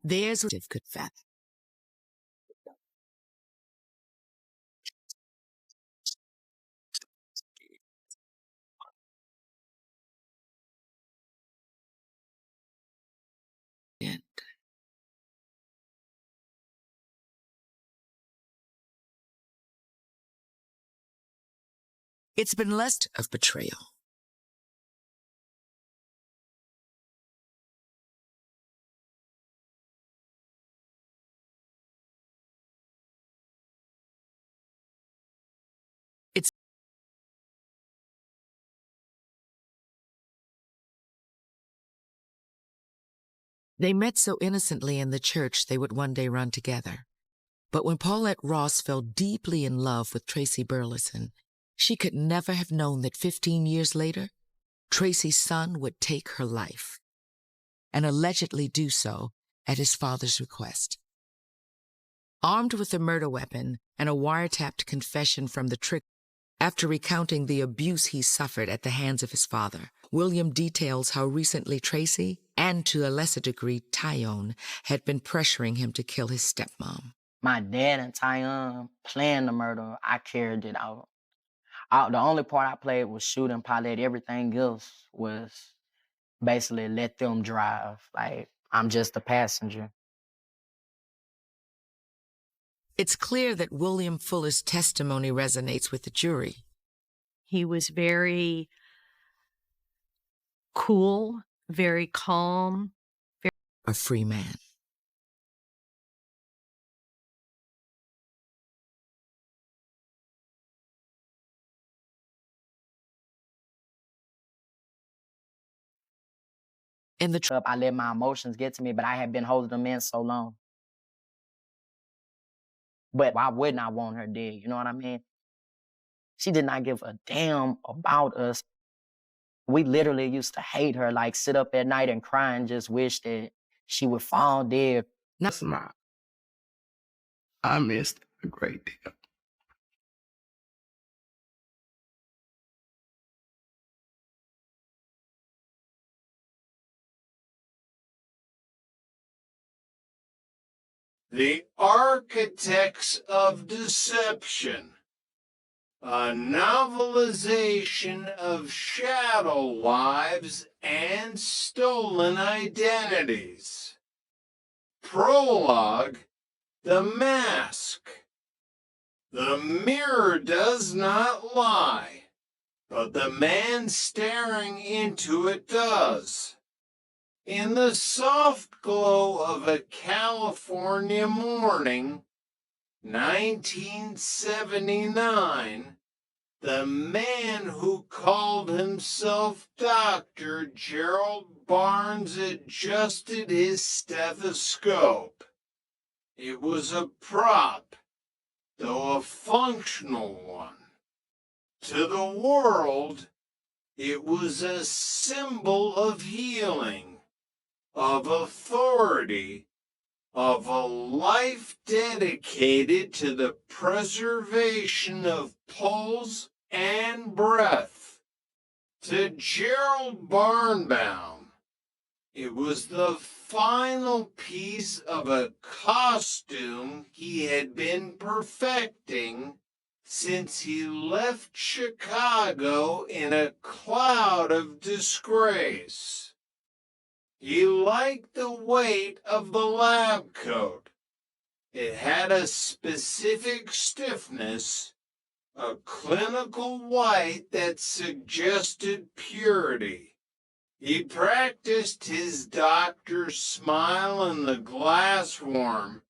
Theirs was could fathom. It's been less of betrayal. They met so innocently in the church they would one day run together. But when Paulette Ross fell deeply in love with Tracy Burleson, she could never have known that 15 years later, Tracy's son would take her life, and allegedly do so at his father's request. Armed with a murder weapon and a wiretapped confession from the trick, after recounting the abuse he suffered at the hands of his father, William details how recently Tracy, and to a lesser degree Tyone, had been pressuring him to kill his stepmom. My dad and Tyone planned the murder. I carried it out. The only part I played was shooting Paulette. Everything else was basically let them drive. Like, I'm just a passenger. It's clear that William Fuller's testimony resonates with the jury. He was very cool, very calm. A free man. In the I let my emotions get to me, but I had been holding them in so long. But why wouldn't I want her dead? You know what I mean? She did not give a damn about us. We literally used to hate her, like sit up at night and cry and just wish that she would fall dead. That's not. I missed a great deal. The Architects of Deception, a novelization of shadow lives and stolen identities. Prologue, The Mask. The mirror does not lie, but the man staring into it does. In the soft glow of a California morning, 1979, the man who called himself Dr. Gerald Barnes adjusted his stethoscope. It was a prop, though a functional one. To the world, it was a symbol of healing, of authority, of a life dedicated to the preservation of pulse and breath. To Gerald Barnbaum, it was the final piece of a costume he had been perfecting since he left Chicago in a cloud of disgrace. He liked the weight of the lab coat. It had a specific stiffness, a clinical white that suggested purity. He practiced his doctor's smile in the glass worm,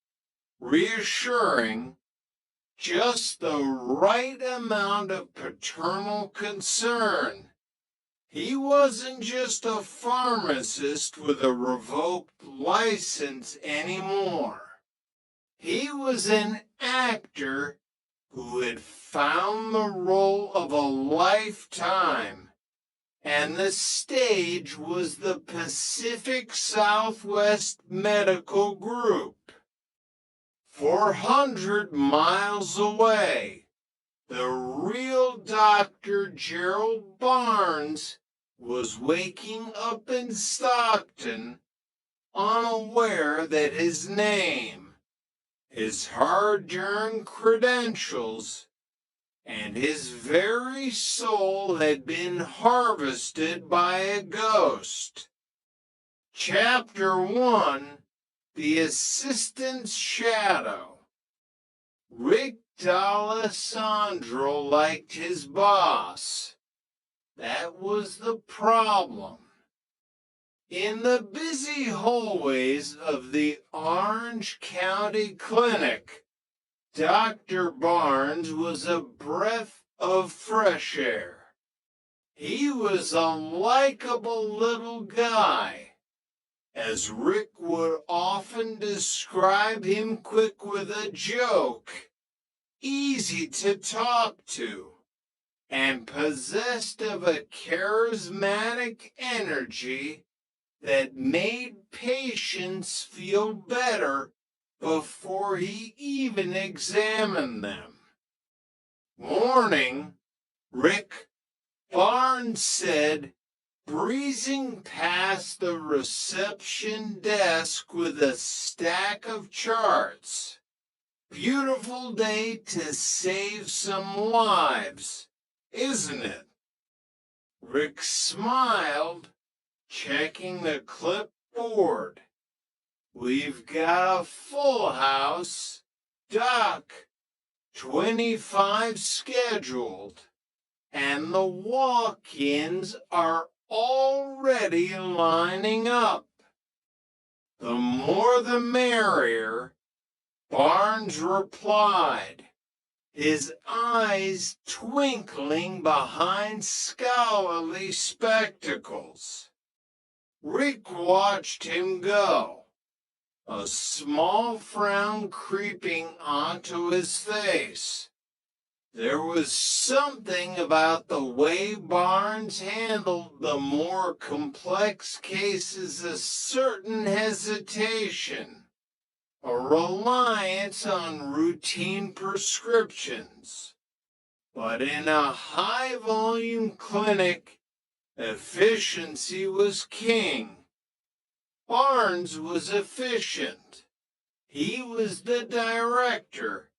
reassuring, just the right amount of paternal concern. He wasn't just a pharmacist with a revoked license anymore. He was an actor who had found the role of a lifetime, and the stage was the Pacific Southwest Medical Group. 400 miles away, the real Dr. Gerald Barnes was waking up in Stockton unaware that his name, his hard-earned credentials, and his very soul had been harvested by a ghost. Chapter 1: The Assistant's Shadow. Rick D'Alessandro liked his boss. That was the problem. In the busy hallways of the Orange County Clinic, Dr. Barnes was a breath of fresh air. He was a likable little guy, as Rick would often describe him, quick with a joke, easy to talk to, and possessed of a charismatic energy that made patients feel better before he even examined them. "Morning, Rick," Barnes said, breezing past the reception desk with a stack of charts. "Beautiful day to save some lives, isn't it?" Rick smiled, checking the clipboard. "We've got a full house, Doc. 25 scheduled, and the walk-ins are already lining up." "The more the merrier," Barnes replied, his eyes twinkling behind scholarly spectacles. Rick watched him go, a small frown creeping onto his face. There was something about the way Barnes handled the more complex cases, a certain hesitation, a reliance on routine prescriptions. But in a high-volume clinic, efficiency was king. Barnes was efficient. He was the director.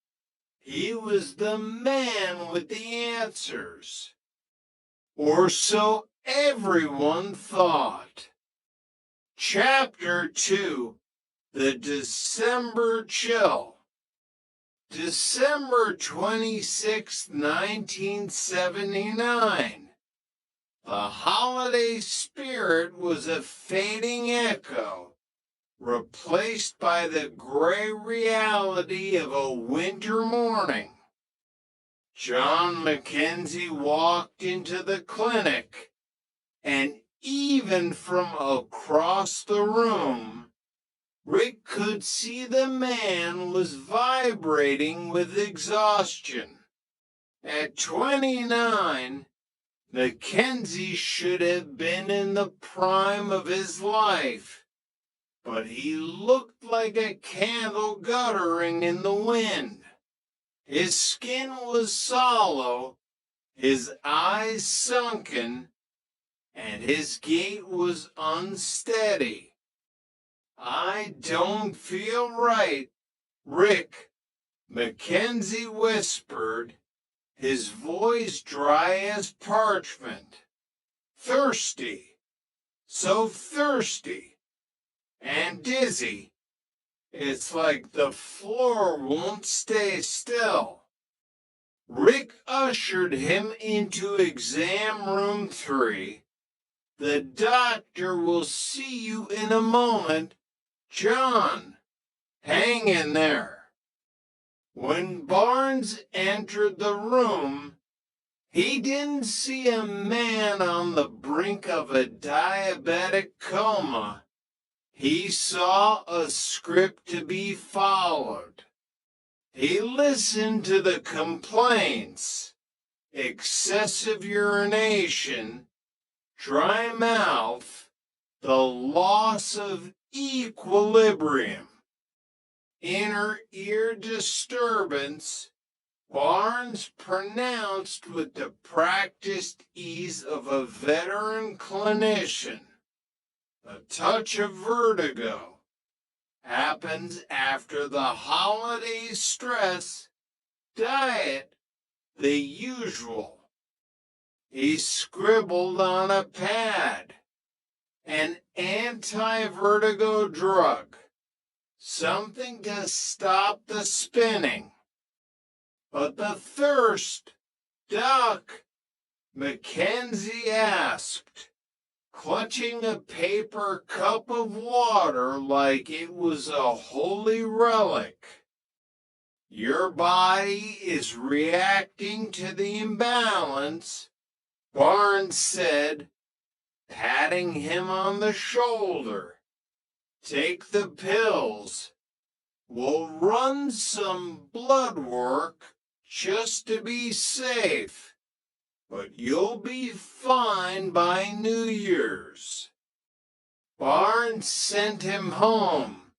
He was the man with the answers. Or so everyone thought. Chapter 2: The December Chill. December 26, 1979. The holiday spirit was a fading echo, replaced by the gray reality of a winter morning. John Mackenzie walked into the clinic, and even from across the room, Rick could see the man was vibrating with exhaustion. At 29, Mackenzie should have been in the prime of his life, but he looked like a candle guttering in the wind. His skin was sallow, his eyes sunken, and his gait was unsteady. "I don't feel right, Rick," Mackenzie whispered, his voice dry as parchment. "Thirsty, so thirsty, and dizzy. It's like the floor won't stay still." Rick ushered him into exam room 3. "The doctor will see you in a moment, John. Hang in there." When Barnes entered the room, he didn't see a man on the brink of a diabetic coma. He saw a script to be followed. He listened to the complaints: excessive urination, dry mouth, the loss of equilibrium, inner ear disturbance. Barnes pronounced with the practiced ease of a veteran clinician. A touch of vertigo happens after the holiday stress, diet, the usual. He scribbled on a pad, an anti-vertigo drug, something to stop the spinning. But the thirst, Doc, Mackenzie asked, clutching a paper cup of water like it was a holy relic. Your body is reacting to the imbalance, Barnes said, patting him on the shoulder. Take the pills. We'll run some blood work just to be safe, but you'll be fine by New Year's. Barnes sent him home.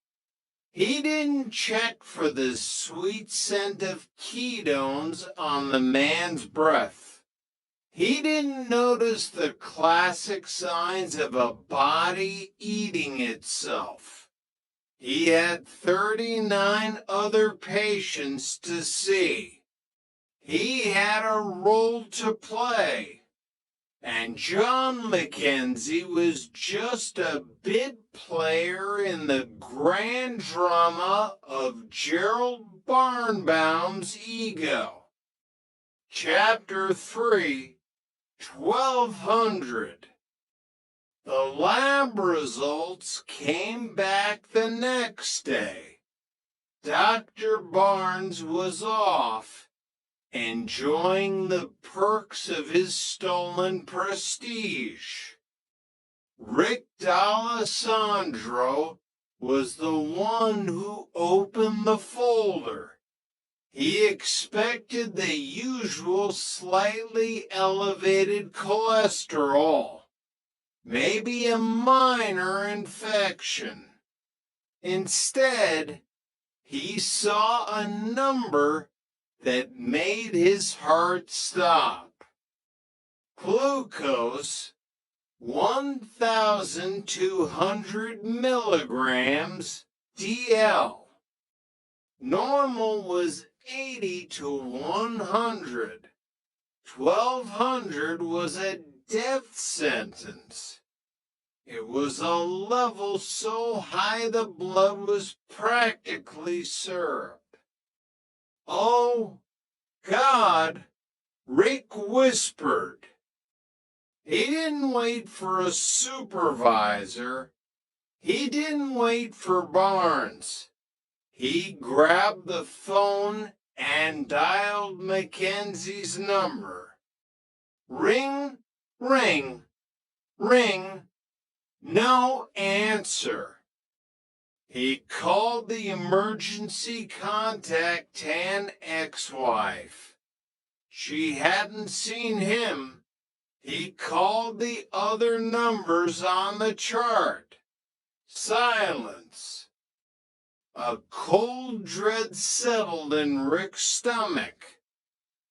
He didn't check for the sweet scent of ketones on the man's breath. He didn't notice the classic signs of a body eating itself. He had 39 other patients to see. He had a role to play. And John Mackenzie was just a bit player in the grand drama of Gerald Barnbaum's ego. Chapter 3, 1200. The lab results came back the next day. Dr. Barnes was off, enjoying the perks of his stolen prestige. Rick D'Alessandro was the one who opened the folder. He expected the usual slightly elevated cholesterol, maybe a minor infection. Instead, he saw a number that made his heart stop. Glucose, 1,200 milligrams DL. Normal was 80 to 100. 1,200 was a death sentence. It was a level so high the blood was practically syrup. Oh, God, Rick whispered. He didn't wait for a supervisor. He didn't wait for Barnes. He grabbed the phone and dialed Mackenzie's number. Ring, ring, ring. No answer. He called the emergency contact Tan ex-wife. She hadn't seen him. He called the other numbers on the chart. Silence. A cold dread settled in Rick's stomach.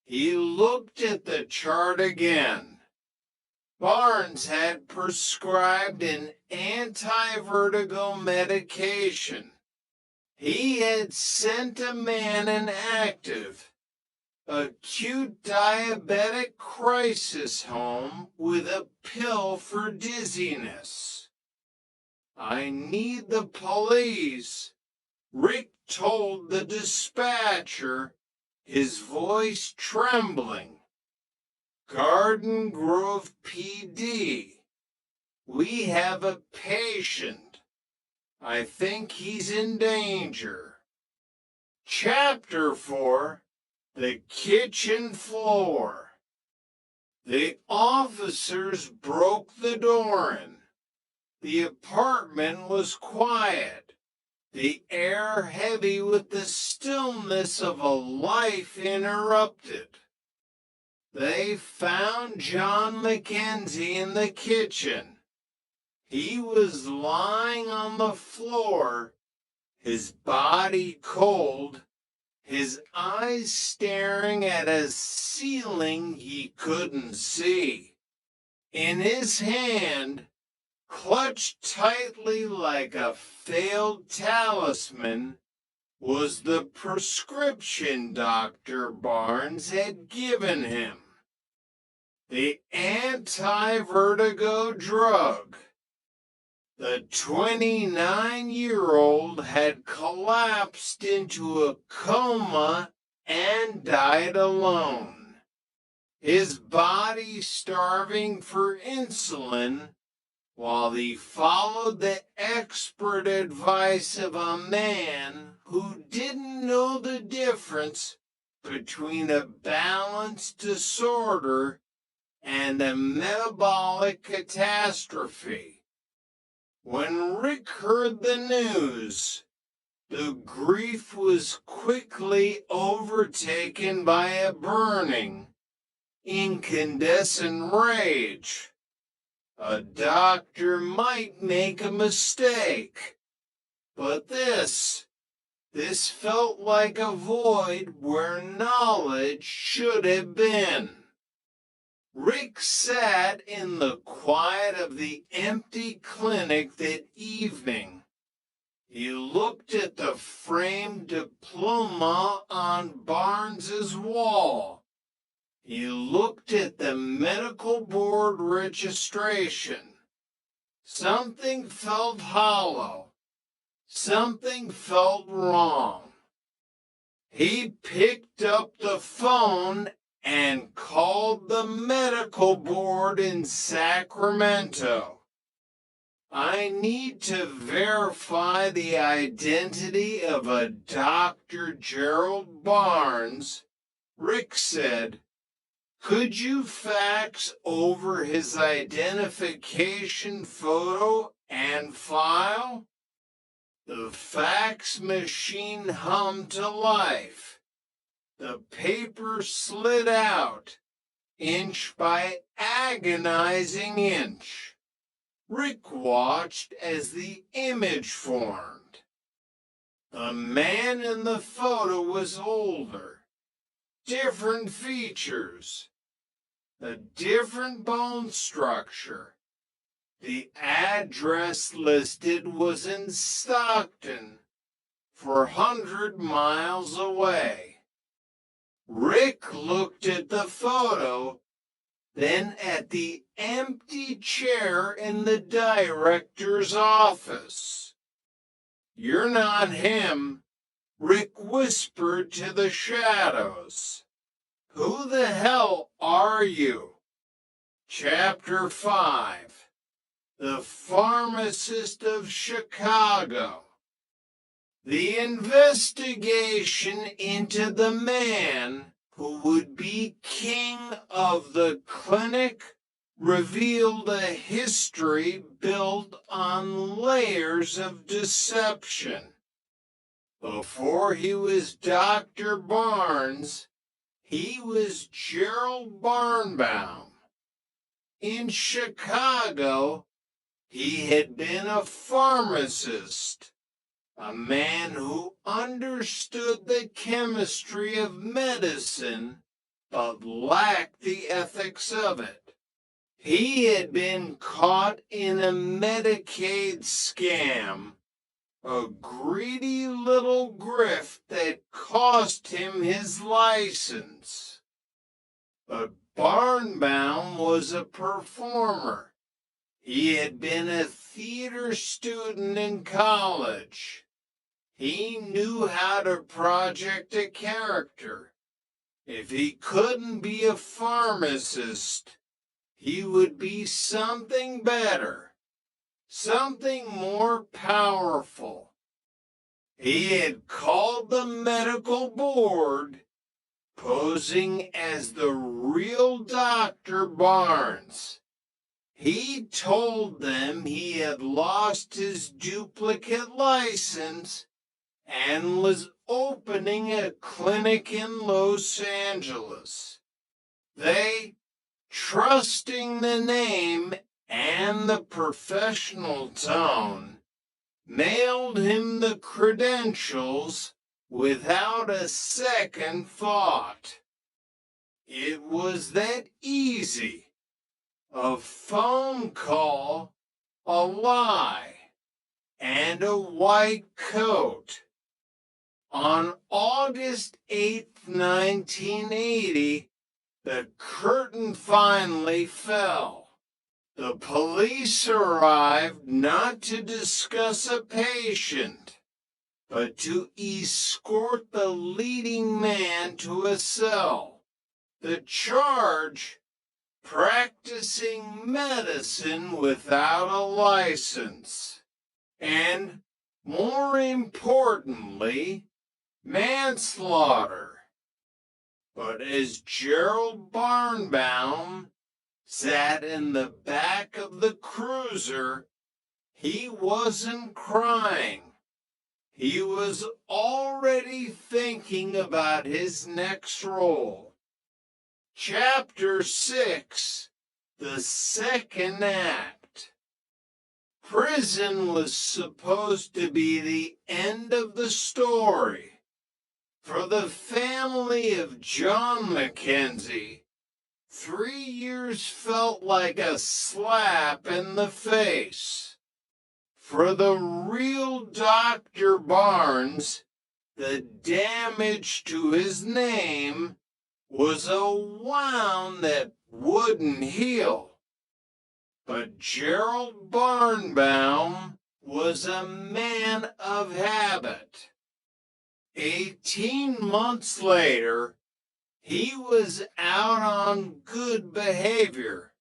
He looked at the chart again. Barnes had prescribed an anti-vertigo medication. He had sent a man an active, acute diabetic crisis home with a pill for dizziness. I need the police, Rick told the dispatcher, his voice trembling. Garden Grove PD. We have a patient. I think he's in danger. Chapter 4, The Kitchen Floor. The officers broke the door in. The apartment was quiet, the air heavy with the stillness of a life interrupted. They found John Mackenzie in the kitchen. He was lying on the floor, his body cold, his eyes staring at a ceiling he couldn't see. In his hand, Clutched tightly like a failed talisman was the prescription Dr. Barnes had given him. The anti-vertigo drug. The 29-year-old had collapsed into a coma and died alone, his body starving for insulin while he followed the expert advice of a man who didn't know the difference between a balance disorder and a metabolic catastrophe. When Rick heard the news, the grief was quickly overtaken by a burning, incandescent rage. A doctor might make a mistake, but this felt like a void where knowledge should have been. Rick sat in the quiet of the empty clinic that evening. He looked at the framed diploma on Barnes's wall. He looked at the medical board registration. Something felt hollow. Something felt wrong. He picked up the phone and called the medical board in Sacramento. I need to verify the identity of a Dr. Gerald Barnes, Rick said. Could you fax over his identification photo and file? The fax machine hummed to life. The paper slid out, inch by agonizing inch. Rick watched as the image formed. The man in the photo was older, different features, a different bone structure. The address listed was in Stockton, 400 miles away. Rick looked at the photo, then at the empty chair in the director's office. You're not him, Rick whispered to the shadows. Who the hell are you? Chapter 5. The Pharmacist of Chicago. The investigation into the man who would be king of the clinic revealed a history built on layers of deception. Before he was Dr. Barnes, he was Gerald Barnbaum. In Chicago, he had been a pharmacist, a man who understood the chemistry of medicine but lacked the ethics of it. He had been caught in a Medicaid scam, a greedy little grift that cost him his license. But Barnbaum was a performer. He had been a theater student in college. He knew how to project a character. If he couldn't be a pharmacist, he would be something better, something more powerful. He had called the medical board, posing as the real Dr. Barnes. He told them he had lost his duplicate license and was opening a clinic in Los Angeles. They, trusting the name and the professional tone, mailed him the credentials without a second thought. It was that easy. A phone call, a lie, and a white coat. On August 8th, 1980, the curtain finally fell. The police arrived not to discuss a patient, but to escort the leading man to a cell. The charge: practicing medicine without a license, and, more importantly, manslaughter. But as Gerald Barnbaum sat in the back of the cruiser, he wasn't crying. He was already thinking about his next role. Chapter 6, the second act. Prison was supposed to be the end of the story. For the family of John Mackenzie, 3 years felt like a slap in the face. For the real Dr. Barnes, the damage to his name was a wound that wouldn't heal. But Gerald Barnbaum was a man of habit. 18 months later, he was out on good behavior.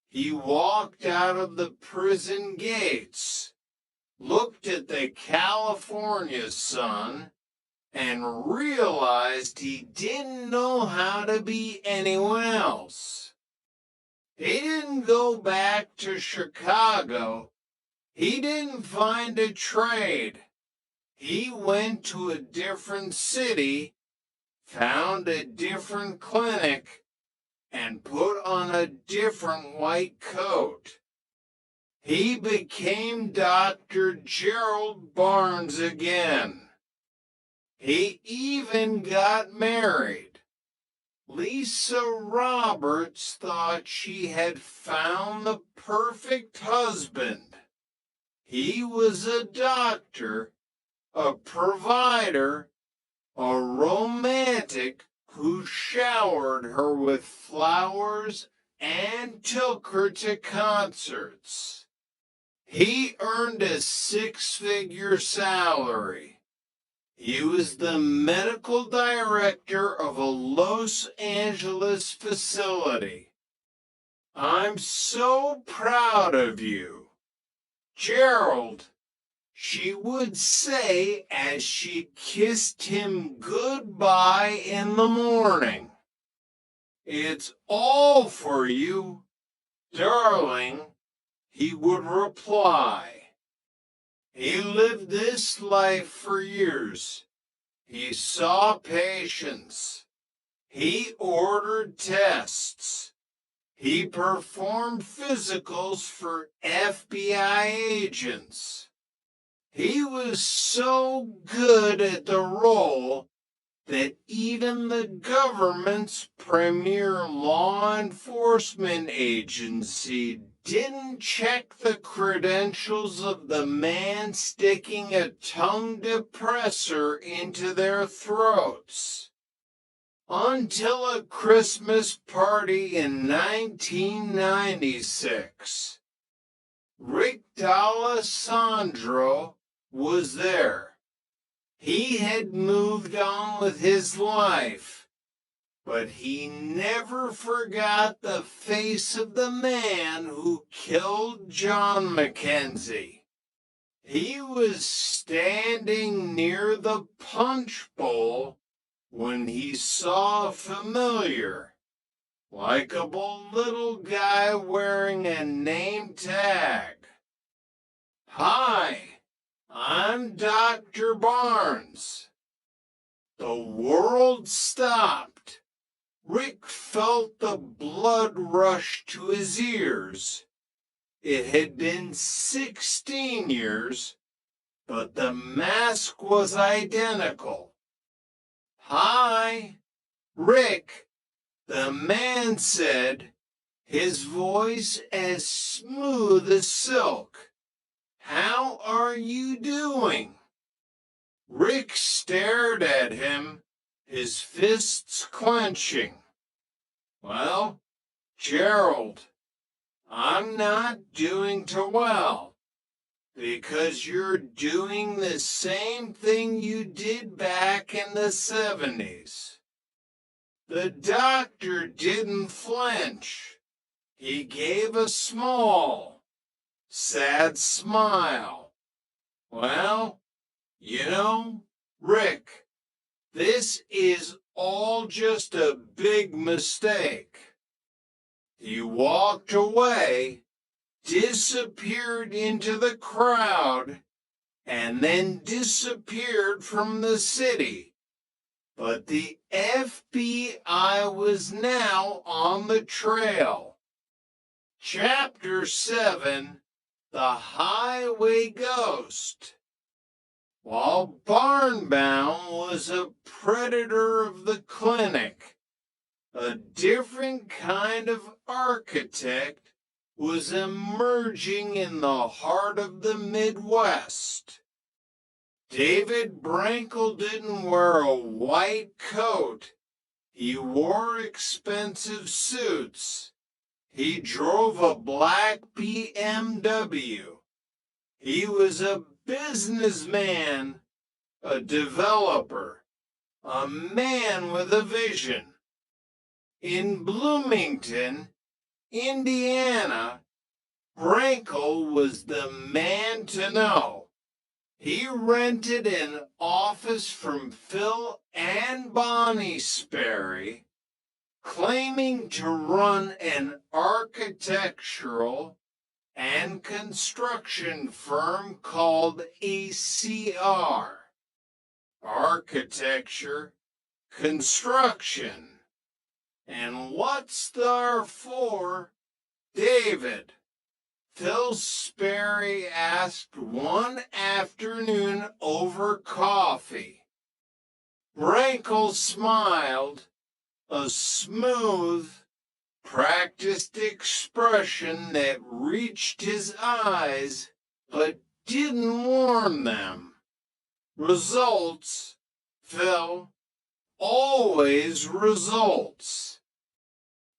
He walked out of the prison gates, looked at the California sun, and realized he didn't know how to be anyone else. He didn't go back to Chicago. He didn't find a trade. He went to a different city, found a different clinic, and put on a different white coat. He became Dr. Gerald Barnes again. He even got married. Lisa Roberts thought she had found the perfect husband. He was a doctor, a provider, a romantic who showered her with flowers and took her to concerts. He earned a 6-figure salary. He was the medical director of a Los Angeles facility. I'm so proud of you, Gerald, she would say as she kissed him goodbye in the morning. It's all for you, darling, he would reply. He lived this life for years. He saw patients. He ordered tests. He performed physicals for FBI agents. He was so good at the role that even the government's premier law enforcement agency didn't check the credentials of the man sticking a tongue depressor into their throats. Until a Christmas party in 1996. Rick D'Alessandro was there. He had moved on with his life, but he never forgot the face of the man who killed John Mackenzie. He was standing near the punch bowl when he saw a familiar, likable little guy wearing a name tag. Hi, I'm Dr. Barnes. The world stopped. Rick felt the blood rush to his ears. It had been 16 years, but the mask was identical. Hi, Rick, the man said. his voice as smooth as silk. "How are you doing?" Rick stared at him, his fists clenching. "Well, Gerald, I'm not doing too well, because you're doing the same thing you did back in the 70s. The doctor didn't flinch. He gave a small, sad smile. "Well, Rick, this is all just a big mistake." He walked away, disappeared into the crowd, and then disappeared from the city. But the FBI was now on the trail. Chapter 7, The Highway Ghost. While Barnbound was a predator of the clinic, a different kind of architect was emerging in the heart of the Midwest. David Brankle didn't wear a white coat. He wore expensive suits. He drove a black BMW. He was a businessman, a developer, a man with a vision. In Bloomington, Indiana, Brankle was the man to know. He rented an office from Phil and Bonnie Sperry, claiming to run an architectural and construction firm called ACR. Architecture, construction. And what's there for, David? Phil Sperry asked one afternoon over coffee. Brankle smiled, a smooth, practiced expression that reached his eyes but didn't warm them. Results, Phil, always results.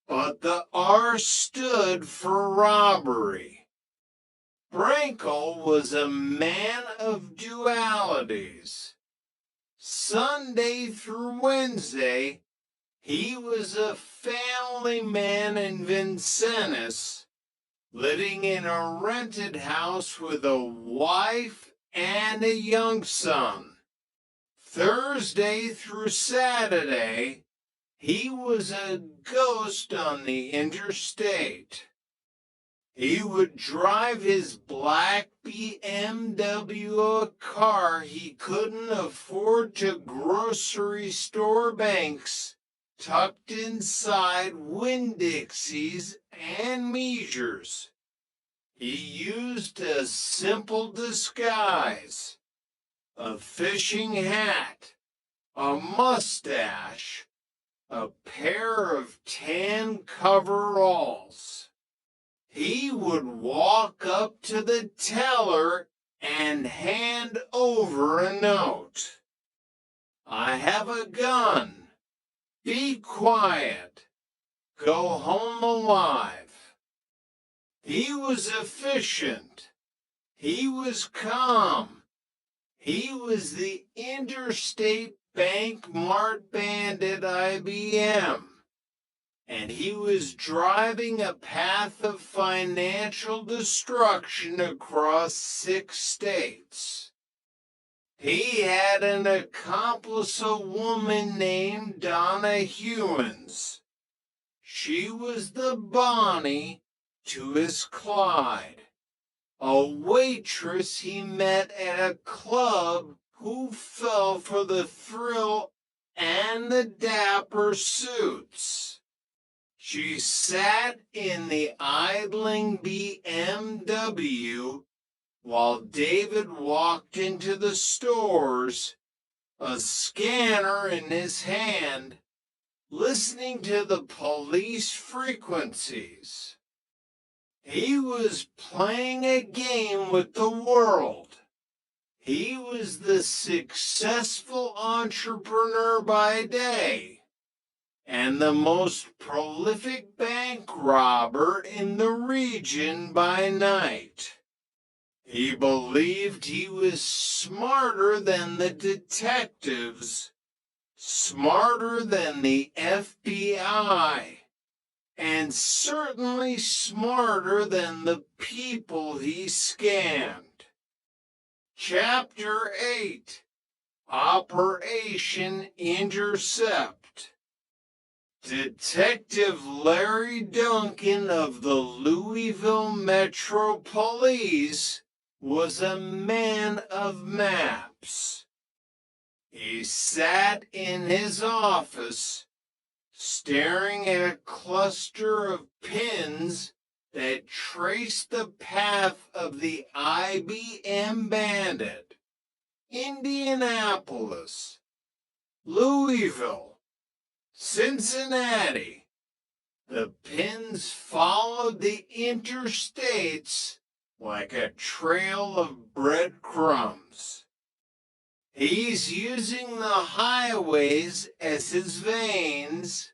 But the R stood for robbery. Brankle was a man of dualities. Sunday through Wednesday, he was a family man in Vincennes, living in a rented house with a wife and a young son. Thursday through Saturday, he was a ghost on the interstate. He would drive his black BMW, a car he couldn't afford to grocery store banks, tucked inside Winn-Dixies and Measures. He used a simple disguise, a fishing hat, a mustache, a pair of tan coveralls. He would walk up to the teller and hand over a note. "I have a gun. Be quiet. Go home alive." He was efficient. He was calm. He was the interstate bank mart bandit IBM. And he was driving a path of financial destruction across 6 states. He had an accomplice, a woman named Donna Hewins. She was the Bonnie to his Clyde, a waitress he met at a club who fell for the thrill and the dapper suits. She sat in the idling BMW while David walked into the stores, a scanner in his hand, listening to the police frequencies. He was playing a game with the world. He was the successful entrepreneur by day and the most prolific bank robber in the region by night. He believed he was smarter than the detectives, smarter than the FBI, and certainly smarter than the people he scammed. Chapter 8, Operation Intercept. Detective Larry Duncan of the Louisville Metro Police was a man of maps. He sat in his office, staring at a cluster of pins that traced the path of the IBM bandit. Indianapolis, Louisville, Cincinnati. The pins followed the interstates like a trail of breadcrumbs. He's using the highways as his veins,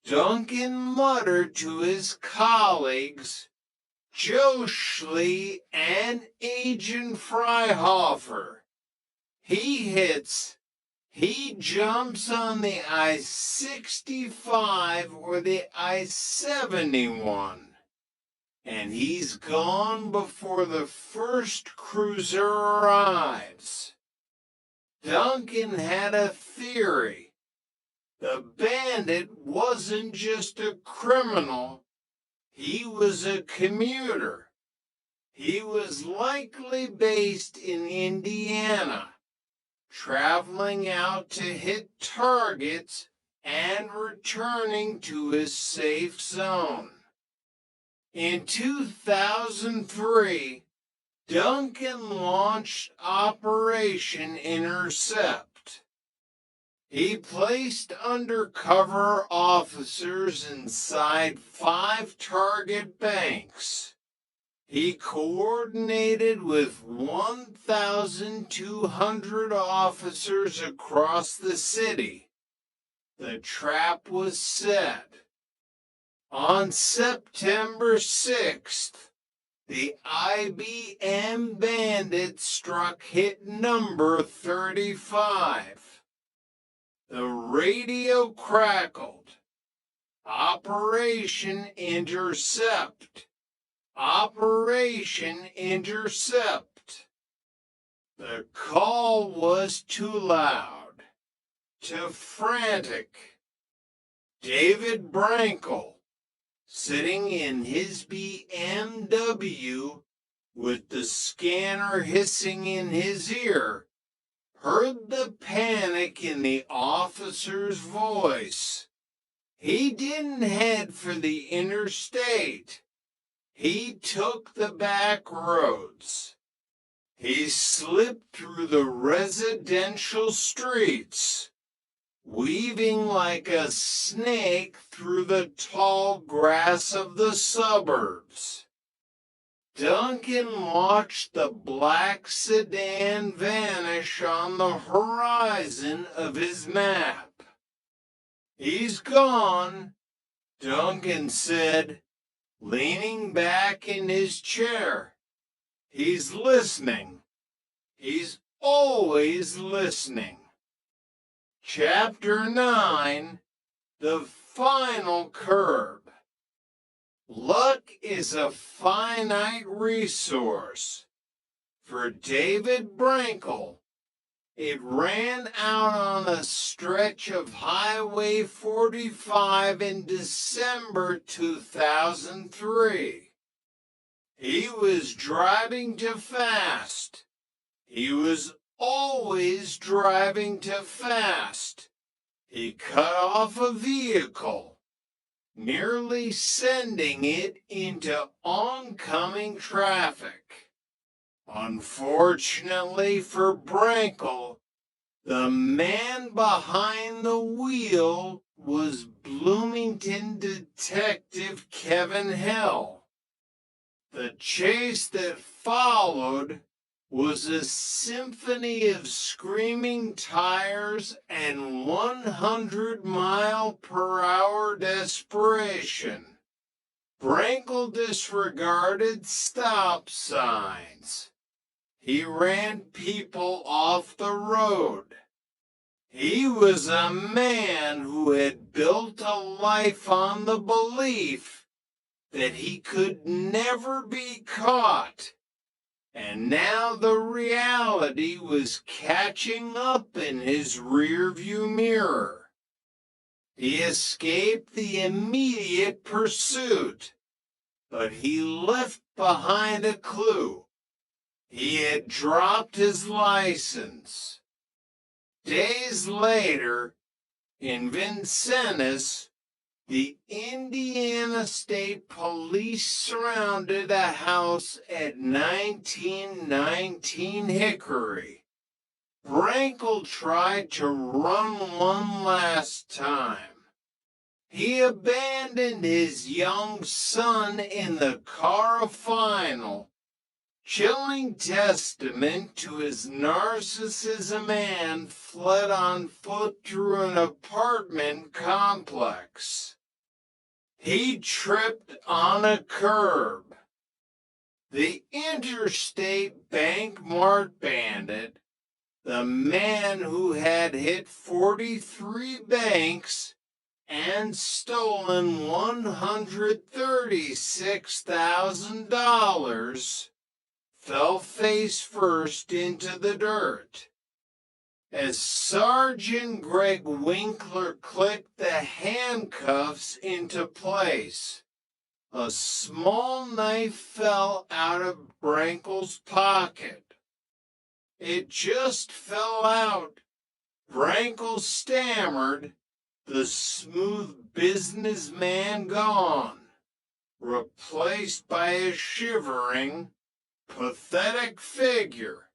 Duncan muttered to his colleagues, Joe Schley and Agent Freihofer. He jumps on the I-65 or the I-71. And he's gone before the first cruiser arrives. Duncan had a theory. The bandit wasn't just a criminal, he was a commuter. He was likely based in Indiana, traveling out to hit targets and returning to his safe zone. In 2003, Duncan launched Operation Intercept. He placed undercover officers inside 5 target banks. He coordinated with 1,200 officers across the city. The trap was set. On September 6th, the IBM bandit struck hit number 35. The radio crackled. Operation Intercept. Operation Intercept. The call was too loud, too frantic. David Brankel, sitting in his BMW with the scanner hissing in his ear, heard the panic in the officer's voice. He didn't head for the interstate. He took the back roads. He slipped through the residential streets, weaving like a snake through the tall grass of the suburbs. Duncan watched the black sedan vanish on the horizon of his map. He's gone, Duncan said, leaning back in his chair. He's listening. He's always listening. Chapter 9, The Final Curb. Luck is a finite resource. For David Brankel, it ran out on a stretch of Highway 45 in December 2003. He was driving too fast. He was always driving too fast. He cut off a vehicle, nearly sending it into oncoming traffic. Unfortunately for Brankel, The man behind the wheel was Bloomington Detective Kevin Hill. The chase that followed was a symphony of screaming tires and 100-mile-per-hour desperation. Brankel disregarded stop signs. He ran people off the road. He was a man who had built a life on the belief that he could never be caught. And now the reality was catching up in his rearview mirror. He escaped the immediate pursuit, but he left behind a clue. He had dropped his license. Days later, in Vincennes, the Indiana State Police surrounded a house at 1919 Hickory. Brankel tried to run one last time. He abandoned his young son in the car final, chilling testament to his narcissism, and fled on foot through an apartment complex. He tripped on a curb. The interstate bank mart bandit, the man who had hit 43 banks and stolen $136,000, fell face first into the dirt. As Sergeant Greg Winkler clicked the handcuffs into place, a small knife fell out of Brankel's pocket. It just fell out. Brankel stammered, the smooth businessman gone, replaced by a shivering, pathetic figure.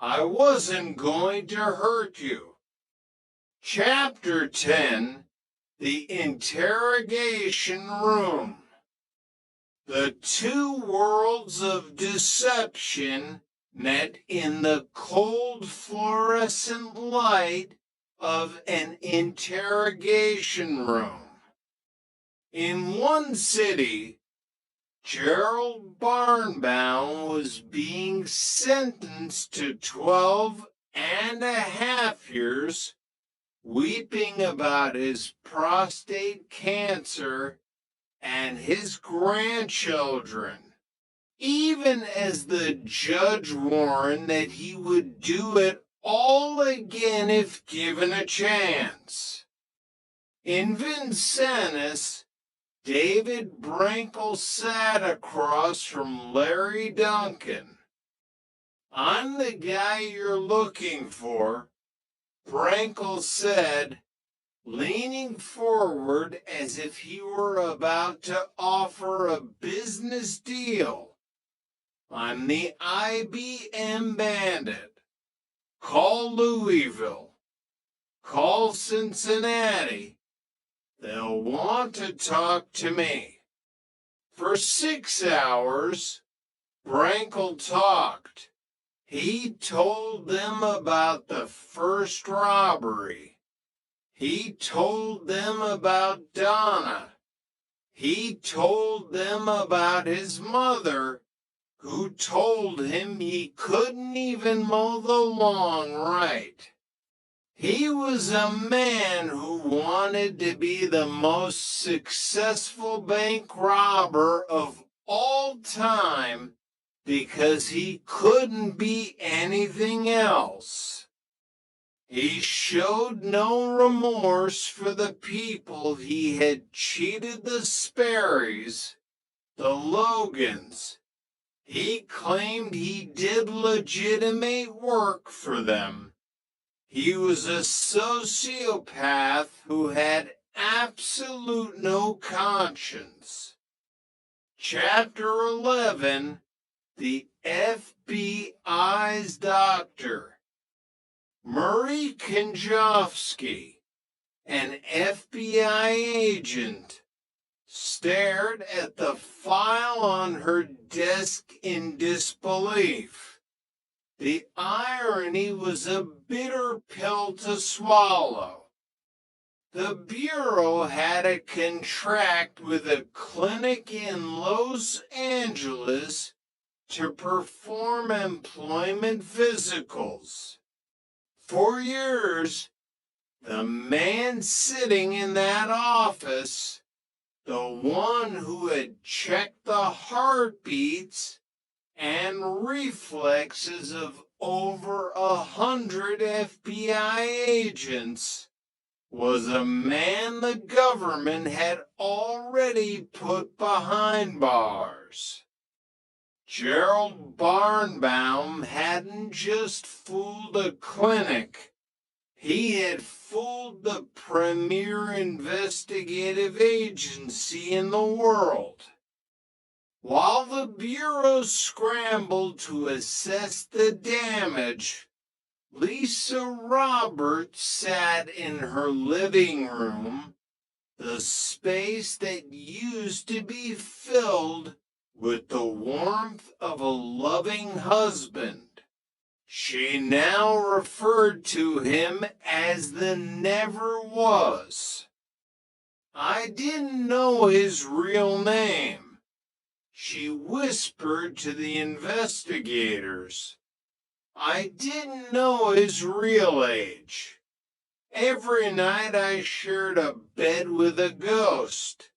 I wasn't going to hurt you. Chapter 10, The Interrogation Room. The two worlds of deception met in the cold fluorescent light of an interrogation room. In one city, Gerald Barnbaum was being sentenced to 12.5 years, weeping about his prostate cancer and his grandchildren, even as the judge warned that he would do it all again if given a chance. In Vincennes, David Brankel sat across from Larry Duncan. I'm the guy you're looking for, Brankel said, leaning forward as if he were about to offer a business deal. I'm the IBM bandit. Call Louisville. Call Cincinnati. They'll want to talk to me. For 6 hours, Brankel talked. He told them about the first robbery. He told them about Donna. He told them about his mother, who told him he couldn't even mow the lawn right. He was a man who wanted to be the most successful bank robber of all time because he couldn't be anything else. He showed no remorse for the people he had cheated, the Sperrys, the Logans. He claimed he did legitimate work for them. He was a sociopath who had absolute no conscience. Chapter 11, The FBI's Doctor. Murray Konjovsky, an FBI agent, stared at the file on her desk in disbelief. The irony was a bitter pill to swallow. The Bureau had a contract with a clinic in Los Angeles to perform employment physicals. For years, the man sitting in that office, the one who had checked the heartbeats and reflexes of over 100 FBI agents, was a man the government had already put behind bars. Gerald Barnbaum hadn't just fooled a clinic. He had fooled the premier investigative agency in the world. While the Bureau scrambled to assess the damage, Lisa Roberts sat in her living room, the space that used to be filled with the warmth of a loving husband. She now referred to him as the Never Was. I didn't know his real name, she whispered to the investigators. I didn't know his real age. Every night I shared a bed with a ghost.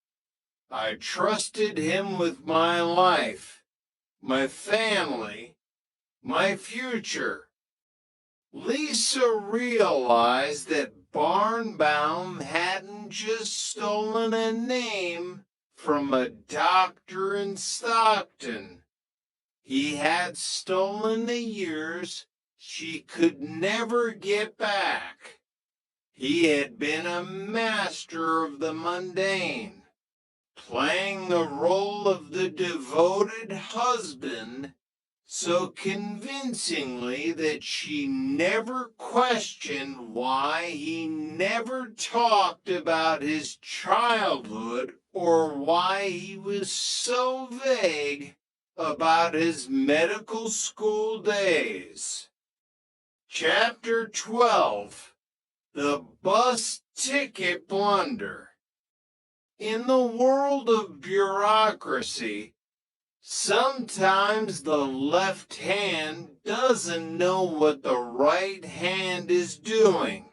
I trusted him with my life, my family, my future. Lisa realized that Barnbaum hadn't just stolen a name from a doctor in Stockton. He had stolen the years she could never get back. He had been a master of the mundane, playing the role of the devoted husband so convincingly that she never questioned why he never talked about his childhood or why he was so vague about his medical school days. Chapter 12. The Bus Ticket Blunder. In the world of bureaucracy, sometimes the left hand doesn't know what the right hand is doing.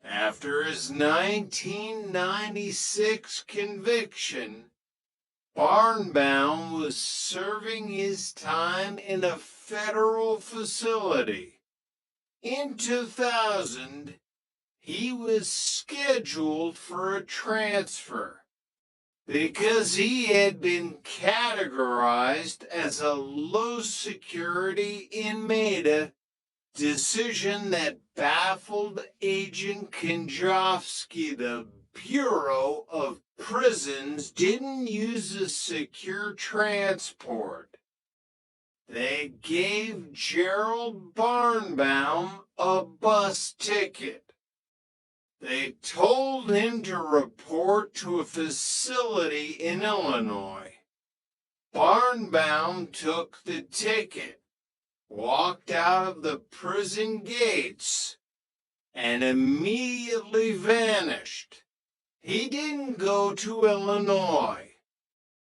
After his 1996 conviction, Barnbaum was serving his time in a federal facility. In 2000, he was scheduled for a transfer because he had been categorized as a low-security inmate, decision that baffled Agent Konjovsky. The Bureau of Prisons didn't use a secure transport. They gave Gerald Barnbaum a bus ticket. They told him to report to a facility in Illinois. Barnbaum took the ticket, walked out of the prison gates, and immediately vanished. He didn't go to Illinois.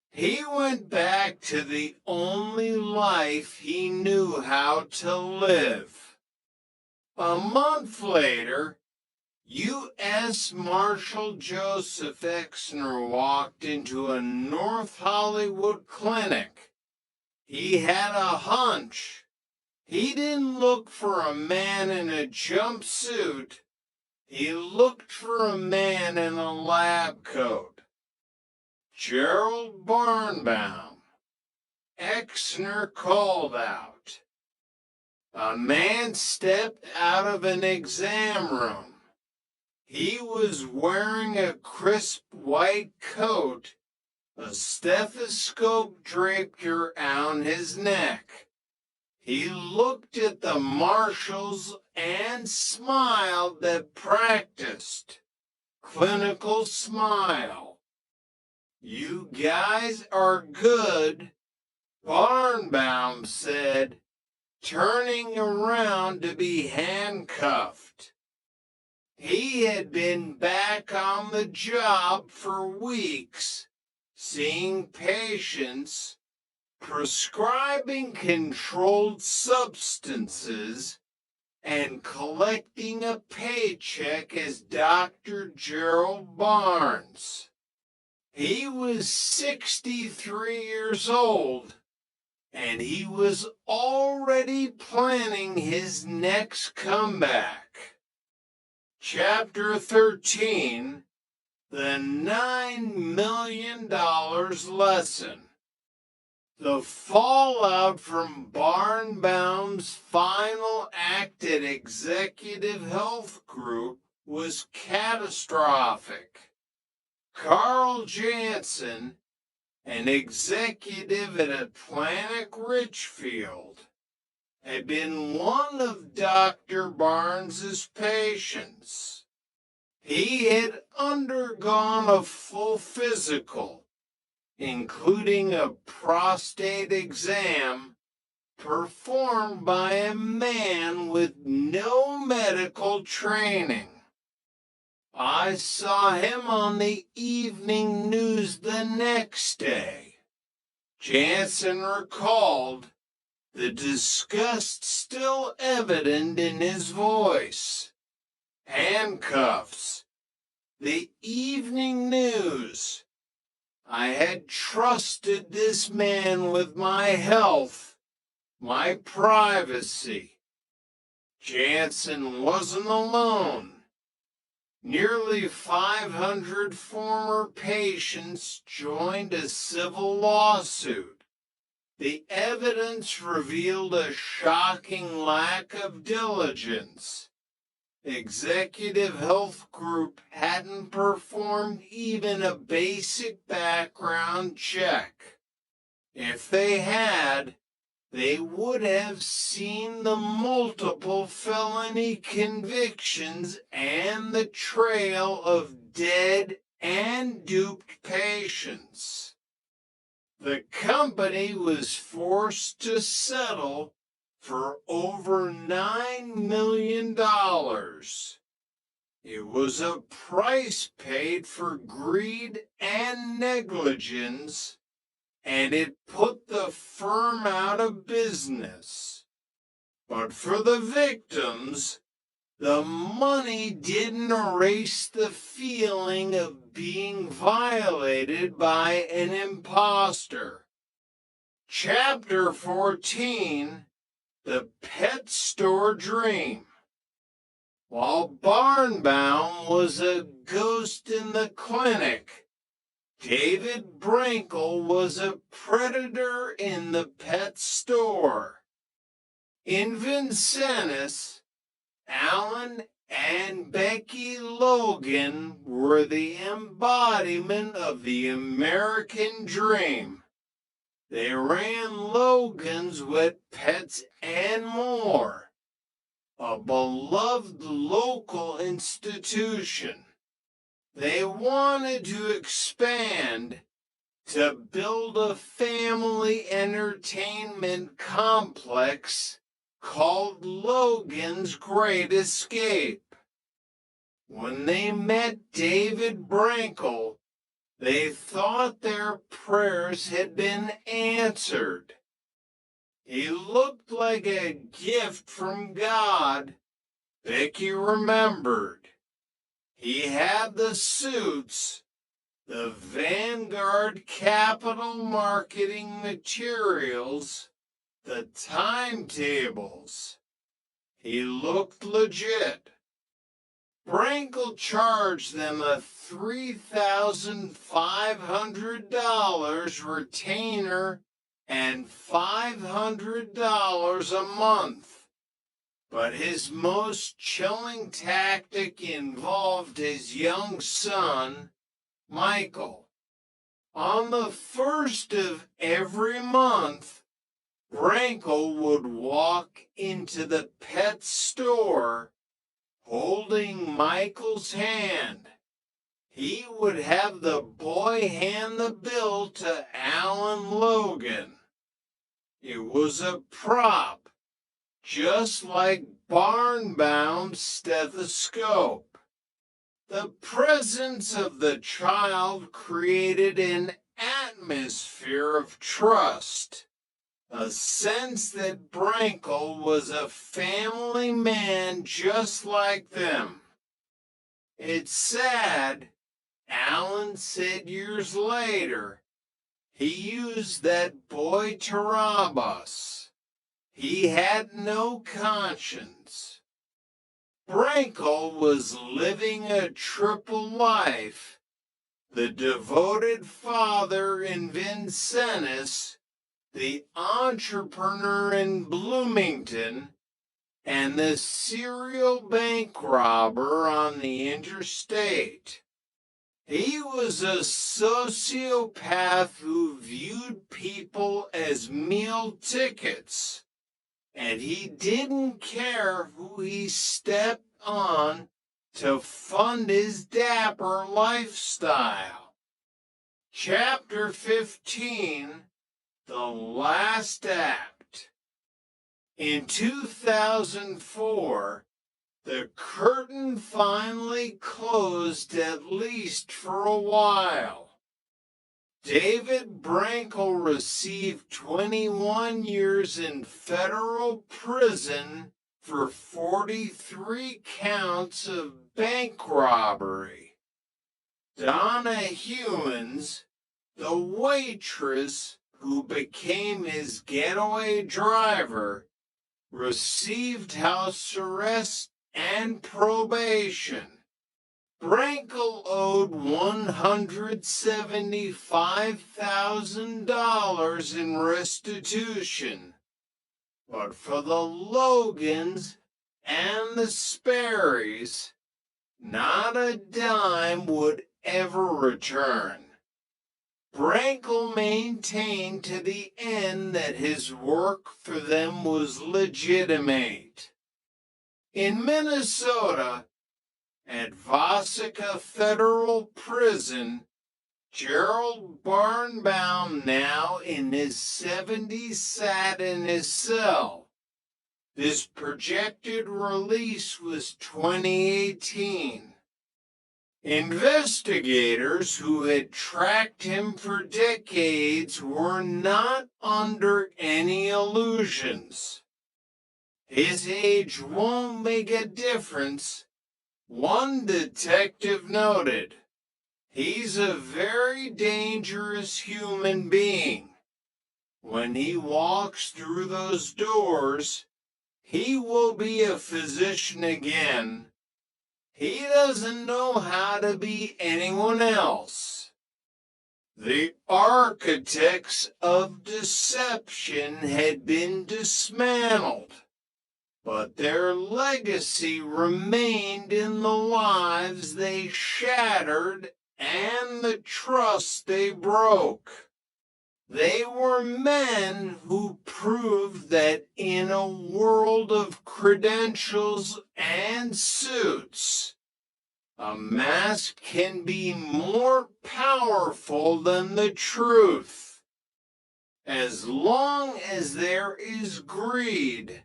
He went back to the only life he knew how to live. A month later, U.S. Marshal Joseph Exner walked into a North Hollywood clinic. He had a hunch. He didn't look for a man in a jumpsuit. He looked for a man in a lab coat. Gerald Barnbaum. Exner called out. A man stepped out of an exam room. He was wearing a crisp white coat, a stethoscope draped around his neck. He looked at the marshals and smiled that practiced. Clinical smile. "You guys are good," Barnbaum said, turning around to be handcuffed. He had been back on the job for weeks, seeing patients, prescribing controlled substances, and collecting a paycheck as Dr. Gerald Barnes. He was 63 years old, and he was already planning his next comeback. Chapter 13, The $9 Million Lesson. The fallout from Barnbaum's final act at Executive Health Group was catastrophic. Carl Jansen, an executive at Atlantic Richfield, had been one of Dr. Barnes's patients. He had undergone a full physical, including a prostate exam performed by a man with no medical training. I saw him on the evening news the next day. Jansen recalled, the disgust still evident in his voice. Handcuffs. The evening news. I had trusted this man with my health, my privacy. Jansen wasn't alone. Nearly 500 former patients joined a civil lawsuit. The evidence revealed a shocking lack of diligence. Executive Health Group hadn't performed even a basic background check. If they had, they would have seen the multiple felony convictions and the trail of dead and duped patients. The company was forced to settle for over $9 million. It was a price paid for greed and negligence, and it put the firm out of business. But for the victims, the money didn't erase the feeling of being violated by an imposter. Chapter 14, The Pet Store Dream. While Barnbaum was a ghost in the clinic, David Brinkle was a predator in the pet store. In Vincennes, Alan and Becky Logan were the embodiment of the American dream. They ran Logan's Wet Pets and More, a beloved local institution. They wanted to expand to build a family entertainment complex called Logan's Great Escape. When they met David Brinkle, they thought their prayers had been answered. He looked like a gift from God, Becky remembered. He had the suits, the Vanguard Capital marketing materials, the timetables. He looked legit. Brinkle charged them a $3,500 retainer and $500 a month. But his most chilling tactic involved his young son, Michael. On the first of every month, Brankle would walk into the pet store holding Michael's hand. He would have the boy hand the bill to Alan Logan. It was a prop, just like Barnbound's stethoscope. The presence of the child created an atmosphere of trust, a sense that Brankle was a family man just like them. It's sad, Alan said years later, he used that boy to rob us. He had no conscience. Brankle was living a triple life, the devoted father in Vincennes, the entrepreneur in Bloomington, and the serial bank robber on the interstate. He was a sociopath who viewed people as meal tickets, and he didn't care who he stepped on to fund his dapper lifestyle. Chapter 15, The Last Act. In 2004, the curtain finally closed, at least for a while. David Brankle received 21 years in federal prison for 43 counts of bank robbery. Donna Hewins, the waitress who became his getaway driver, received house arrest and probation. Brankle owed $175,000 in restitution, but for the Logans and the Sperrys, not a dime would ever return. Brankle maintained to the end that his work for them was legitimate. In Minnesota, at Vasica Federal Prison, Gerald Barnbound, now in his 70s, sat in his cell. His projected release was 2018. Investigators who had tracked him for decades were not under any illusions. His age won't make a difference, one detective noted. He's a very dangerous human being. When he walks through those doors, he will be a physician again. He doesn't know how to be anyone else. The architects of deception had been dismantled, but their legacy remained in the lives they shattered and the trust they broke. They were men who proved that in a world of credentials and suits, a mask can be more powerful than the truth. As long as there is greed,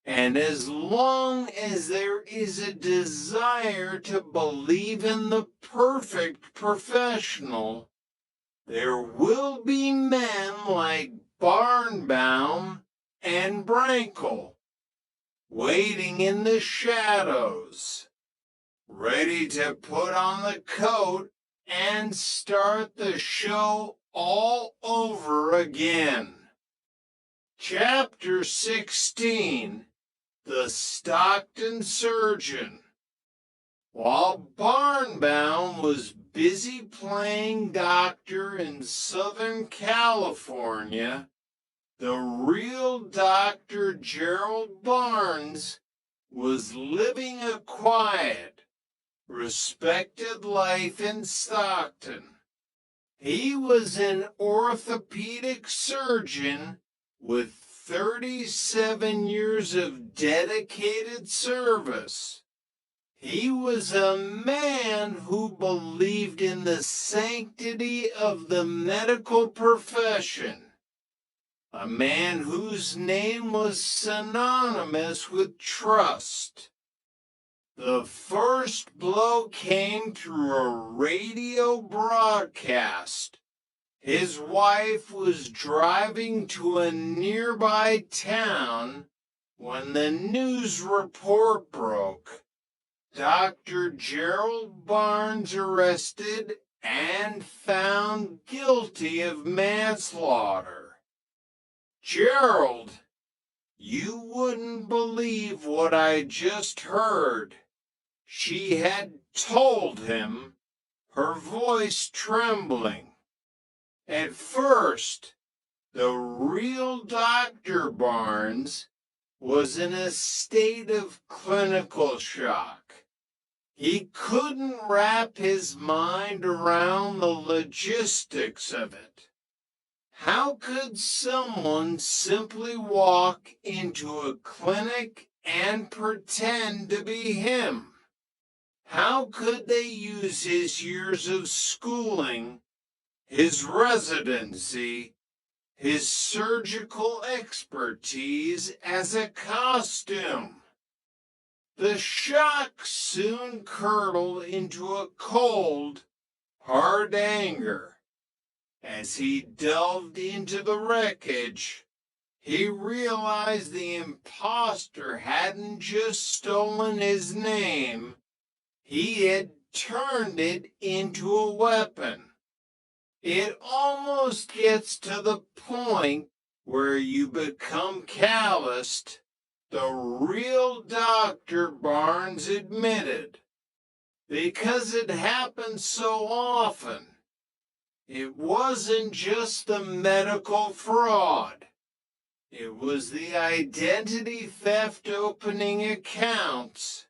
and as long as there is a desire to believe in the perfect professional, there will be men like Barnbound and Brankle, waiting in the shadows, ready to put on the coat and start the show all over again. Chapter 16, The Stockton Surgeon. While Barnbound was busy playing doctor in Southern California, the real Dr. Gerald Barnes was living a quiet, respected life in Stockton. He was an orthopedic surgeon with 37 years of dedicated service. He was a man who believed in the sanctity of the medical profession, a man whose name was synonymous with trust. The first blow came through a radio broadcast. His wife was driving to a nearby town when the news report broke. Dr. Gerald Barnes arrested and found guilty of manslaughter. Gerald, you wouldn't believe what I just heard. She had told him, her voice trembling. At first, the real Dr. Barnes was in a state of clinical shock. He couldn't wrap his mind around the logistics of it. How could someone simply walk into a clinic and pretend to be him? How could they use his years of schooling, his residency, his surgical expertise as a costume? The shock soon curdled into a cold, hard anger. As he delved into the wreckage, he realized the imposter hadn't just stolen his name, he had turned it into a weapon. It almost gets to the point where you become calloused, the real Dr. Barnes admitted, because it happened so often. It wasn't just the medical fraud. It was the identity theft opening accounts,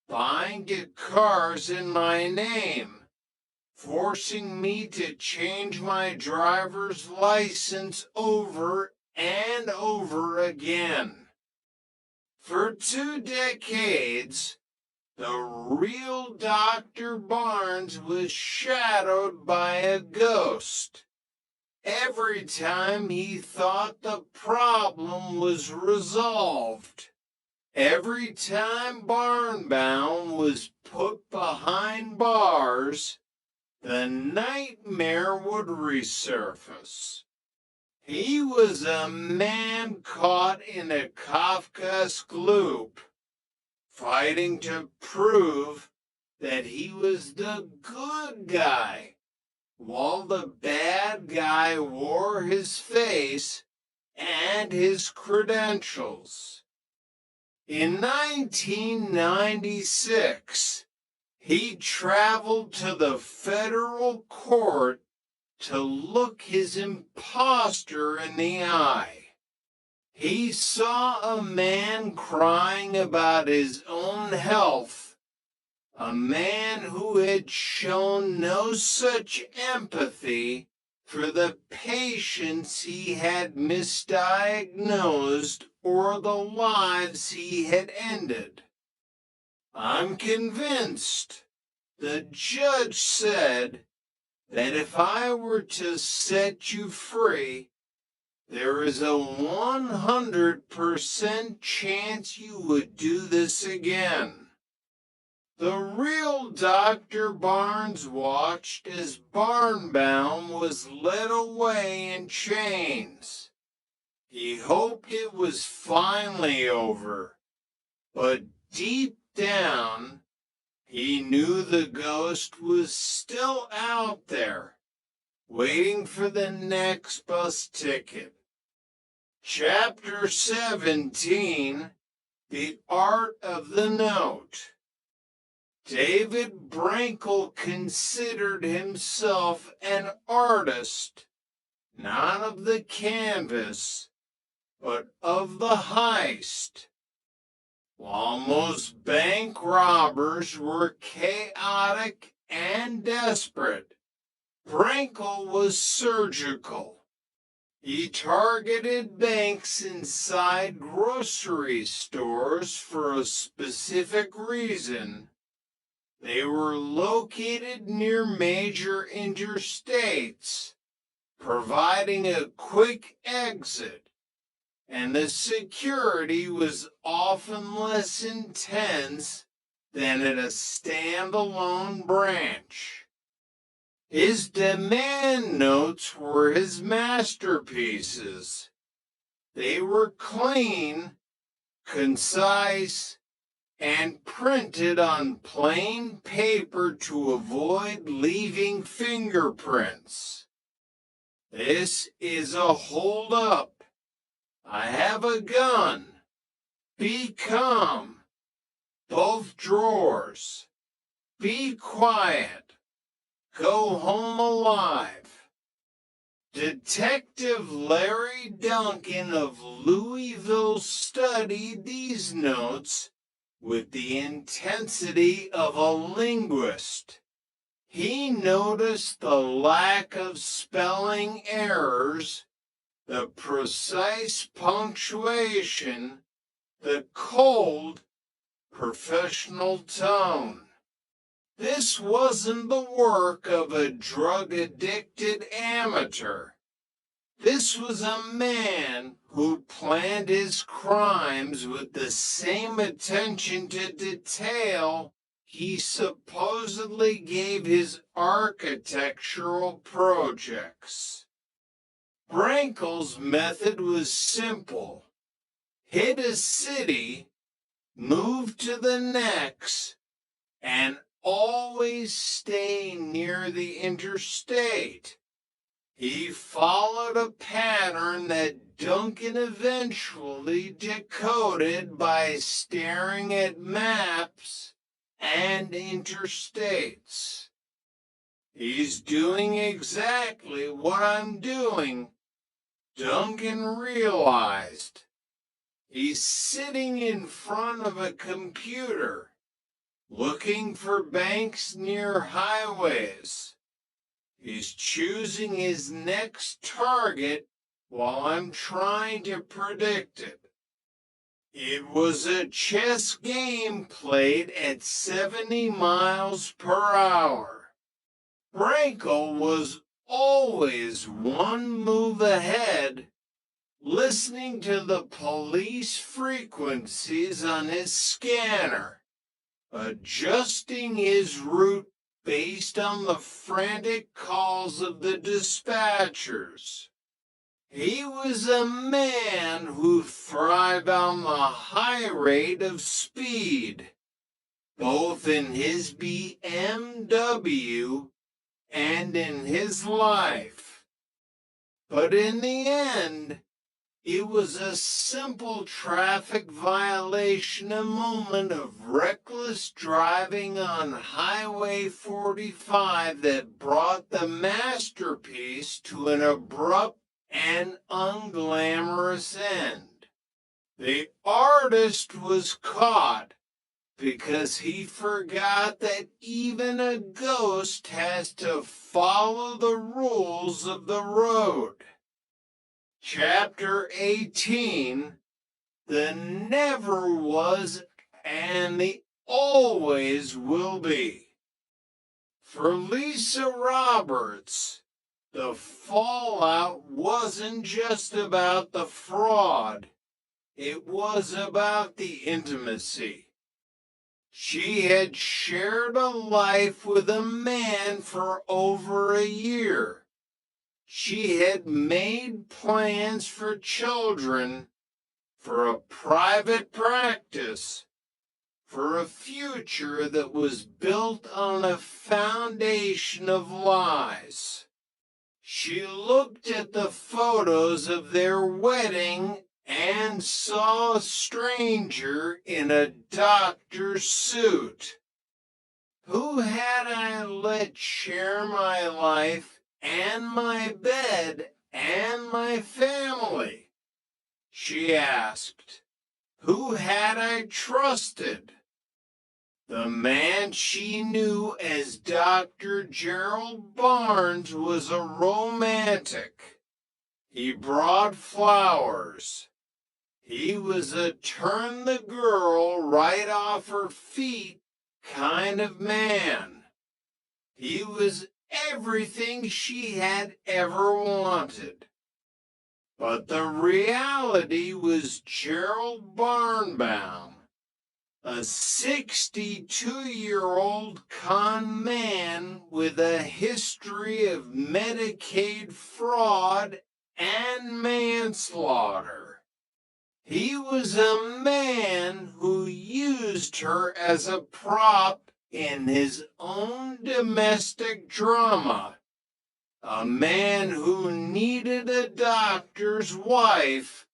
buying cars in my name, forcing me to change my driver's license over and over again. For 2 decades, the real Dr. Barnes was shadowed by a ghost. Every time he thought the problem was resolved, every time Barnbound was put behind bars, the nightmare would resurface. He was a man caught in a Kafkaesque loop, fighting to prove that he was the good guy, while the bad guy wore his face and his credentials. In 1996, he traveled to the federal court to look his imposter in the eye. He saw a man crying about his own health, a man who had shown no such empathy for the patients he had misdiagnosed or the lives he had ended. I'm convinced, the judge said, that if I were to set you free, there is a 100% chance you would do this again. The real Dr. Barnes watched as Barnbound was led away in chains. He hoped it was finally over, but deep down, he knew the ghost was still out there, waiting for the next bus ticket. Chapter 17, The Art of the Note. David Brankel considered himself an artist, not of the canvas, but of the heist. While most bank robbers were chaotic and desperate, Brankel was surgical. He targeted banks inside grocery stores for a specific reason. They were located near major interstates, providing a quick exit, and the security was often less intense than at a standalone branch. His demand notes were his masterpieces. They were clean, concise, and printed on plain paper to avoid leaving fingerprints. This is a hold-up. I have a gun. Be calm. Both drawers. Be quiet. Go home alive. Detective Larry Duncan of Louisville studied these notes with the intensity of a linguist. He noticed the lack of spelling errors, the precise punctuation, the cold, professional tone. This wasn't the work of a drug-addicted amateur. This was a man who planned his crimes with the same attention to detail he supposedly gave his architectural projects. Brankel's method was simple. Hit a city, move to the next, and always stay near the interstate. He followed a pattern that Duncan eventually decoded by staring at maps and interstates. He's doing exactly what I'm doing, Duncan realized. He's sitting in front of a computer, looking for banks near highways. He's choosing his next target while I'm trying to predict it. It was a chess game played at 70 miles per hour. Brankel was always one move ahead, listening to the police frequencies on his scanner, adjusting his route based on the frantic calls of the dispatchers. He was a man who thrived on the high rate of speed, both in his BMW and in his life. But in the end, it was a simple traffic violation, a moment of reckless driving on Highway 45 that brought the masterpiece to an abrupt and unglamorous end. The artist was caught because he forgot that even a ghost has to follow the rules of the road. Chapter 18, the never was and the always will be. For Lisa Roberts, the fallout wasn't just about the fraud, it was about the intimacy. She had shared a life with a man for over a year. She had made plans for children, for a private practice, for a future that was built on a foundation of lies. She looked at the photos of their wedding and saw a stranger in a doctor's suit. Who had I let share my life and my bed and my family? She asked. Who had I trusted? The man she knew as Dr. Gerald Barnes was a romantic. He brought flowers. He was a turn the girl right off her feet kind of man. He was everything she had ever wanted. But the reality was Gerald Barnbaum, a 62-year-old con man with a history of Medicaid fraud and manslaughter. He was a man who used her as a prop in his own domestic drama. A man who needed a doctor's wife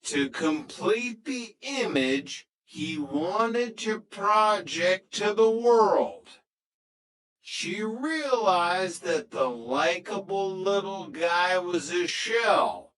to complete the image he wanted to project to the world. She realized that the likable little guy was a shell,